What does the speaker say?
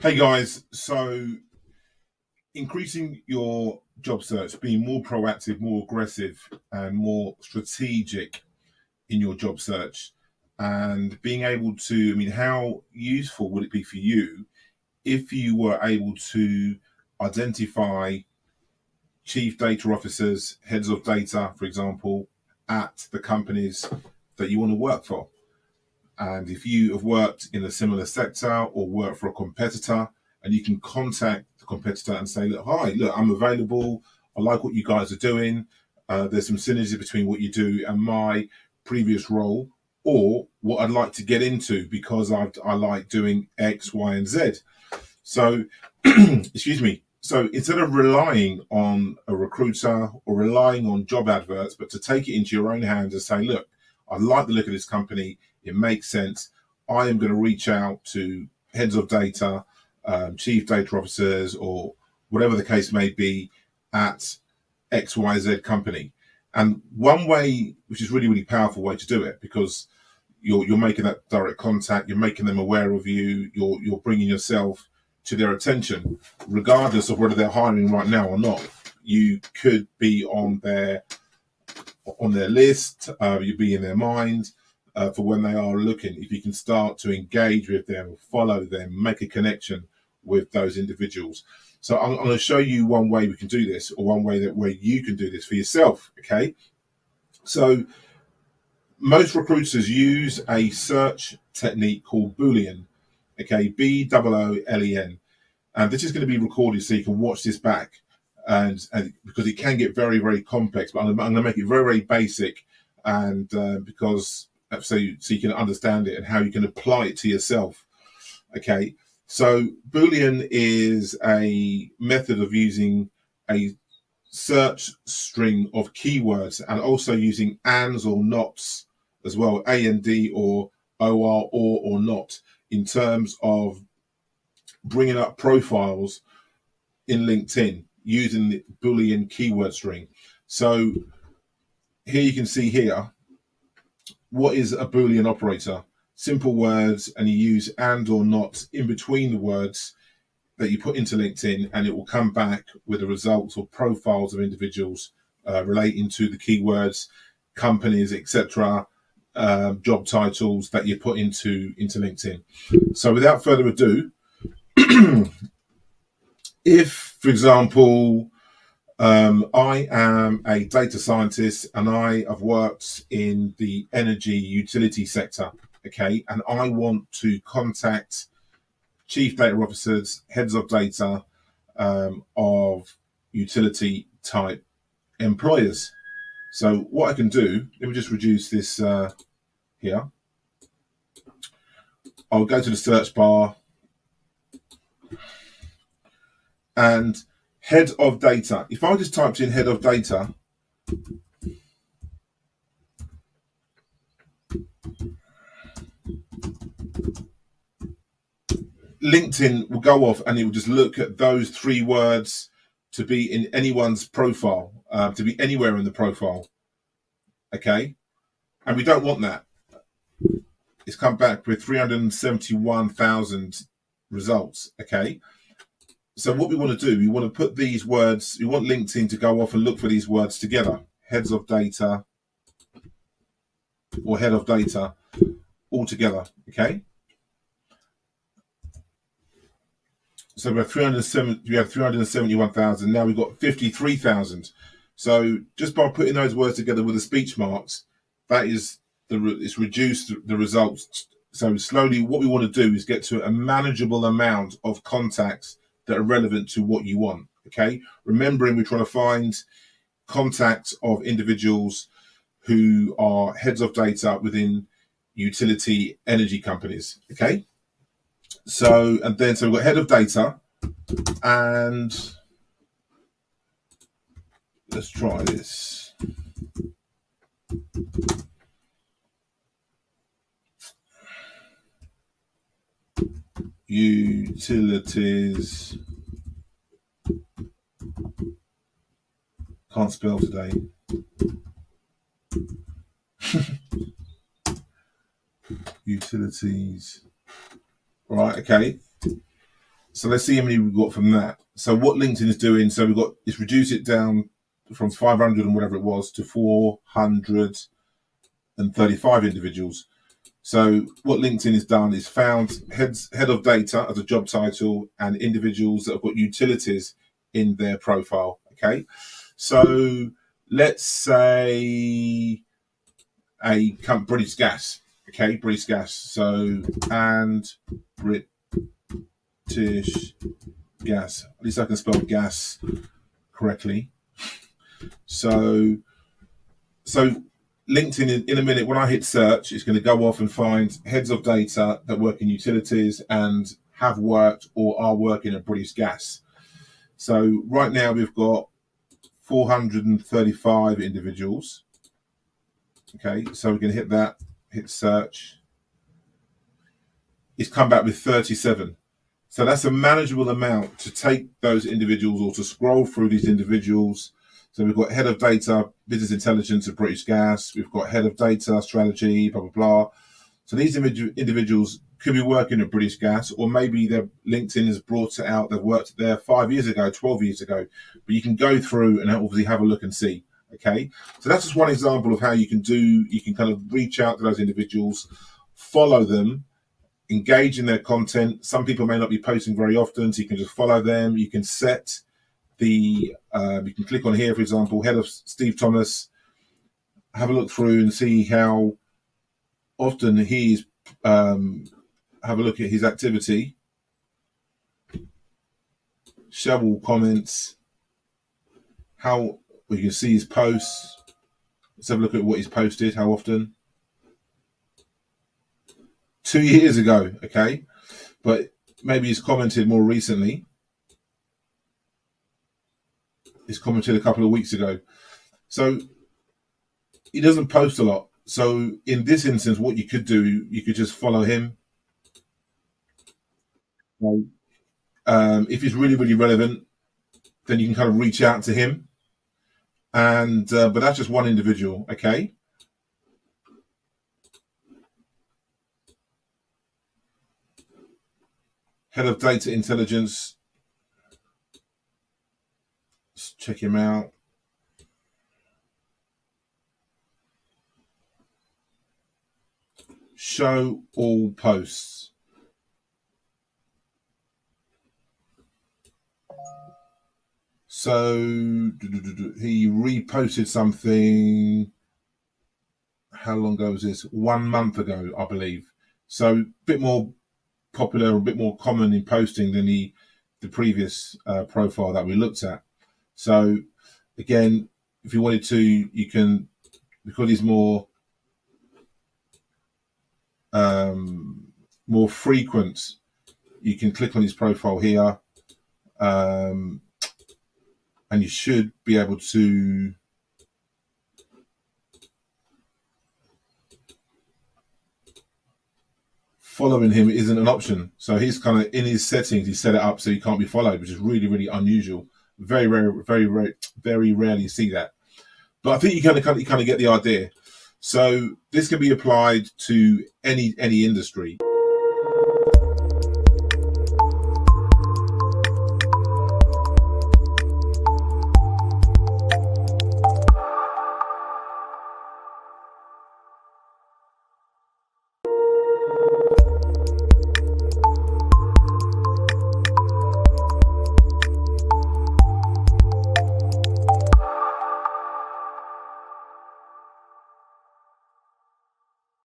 Hey guys, so increasing your job search, being more proactive, more aggressive, and more strategic in your job search, and being able to, how useful would it be for you if you were able to identify chief data officers, heads of data, for example, at the companies that you want to work for? And if you have worked in a similar sector or work for a competitor, and you can contact the competitor and say, look, hi, look, I'm available. I like what you guys are doing. There's some synergy between what you do and my previous role, or what I'd like to get into because I like doing X, Y, and Z. So, excuse me. So instead of relying on a recruiter or relying on job adverts, but to take it into your own hands and say, look, I like the look of this company. It makes sense. I am going to reach out to heads of data, chief data officers, or whatever the case may be at XYZ company. And one way, which is really, really powerful way to do it, because you're making that direct contact, you're making them aware of you, you're bringing yourself to their attention, regardless of whether they're hiring right now or not. You could be on their list, you'd be in their mind for when they are looking. If you can start to engage with them, follow them, make a connection with those individuals. So I'm going to show you one way we can do this, or one way where you can do this for yourself. Okay. So most recruiters use a search technique called Boolean. Okay, Boolen, and this is going to be recorded so you can watch this back, and because it can get very, very complex. But I'm going to make it very, very basic, and because so you can understand it and how you can apply it to yourself. Okay, so Boolean is a method of using a search string of keywords, and also using ands or nots as well, and or or not, in terms of bringing up profiles in LinkedIn using the Boolean keyword string. So here you can see here, what is a Boolean operator? Simple words, and you use and or not in between the words that you put into LinkedIn, and it will come back with the results or profiles of individuals relating to the keywords, companies, etc., job titles that you put into LinkedIn. So without further ado, if, for example, I am a data scientist and I have worked in the energy utility sector, okay, and I want to contact chief data officers, heads of data of utility type employers. So what I can do, let me just reduce this here. I'll go to the search bar, and head of data. If I just typed in head of data, LinkedIn will go off and it will just look at those three words to be in anyone's profile, to be anywhere in the profile. Okay, and we don't want that. It's come back with 371,000 results. Okay, so what we want to do, we want to put these words, we want LinkedIn to go off and look for these words together: heads of data or head of data, all together. Okay, so we have 371,000. Now we've got 53,000. So just by putting those words together with the speech marks, that is it's reduced the results. So slowly, what we want to do is get to a manageable amount of contacts that are relevant to what you want. Okay, remembering we're trying to find contacts of individuals who are heads of data within utility energy companies. Okay, so we've got head of data, and let's try this. Utilities. Can't spell today. Utilities. Right, okay. So let's see how many we've got from that. So what LinkedIn is doing, so we've got, it's reduced it down from 500 and whatever it was to 435 individuals. So what LinkedIn has done is found head of data as a job title and individuals that have got utilities in their profile. Okay, so let's say a British Gas. Okay, British Gas. So and British Gas. At least I can spell gas correctly. So LinkedIn in a minute, when I hit search, it's going to go off and find heads of data that work in utilities and have worked or are working at British Gas. So right now we've got 435 individuals. Okay, so we're going to hit that, hit search. It's come back with 37. So that's a manageable amount to take those individuals or to scroll through these individuals. So we've got head of data, business intelligence at British Gas. We've got head of data, strategy, blah, blah, blah. So these individuals could be working at British Gas, or maybe their LinkedIn has brought it out. They've worked there 5 years ago, 12 years ago. But you can go through and obviously have a look and see. Okay. So that's just one example of how you can kind of reach out to those individuals, follow them, engage in their content. Some people may not be posting very often, so you can just follow them. You can set you can click on here, for example, head of Steve Thomas, have a look through and see how often he's have a look at his activity, show all comments, how you can see his posts. Let's have a look at what he's posted, how often. 2 years ago, okay, but maybe he's commented more recently. He's commented a couple of weeks ago. So he doesn't post a lot. So in this instance, what you could do, you could just follow him. If he's really, really relevant, then you can kind of reach out to him. And but that's just one individual, okay? Head of data intelligence. Let's check him out. Show all posts. So he reposted something. How long ago was this? 1 month ago, I believe. So a bit more popular, a bit more common in posting than the previous profile that we looked at. So again, if you wanted to, you can, because he's more frequent, you can click on his profile here, and you should be able to following him isn't an option. So he's kind of in his settings, he set it up so he can't be followed, which is really, really unusual. Very rarely see that. But I think you kind of get the idea. So this can be applied to any industry.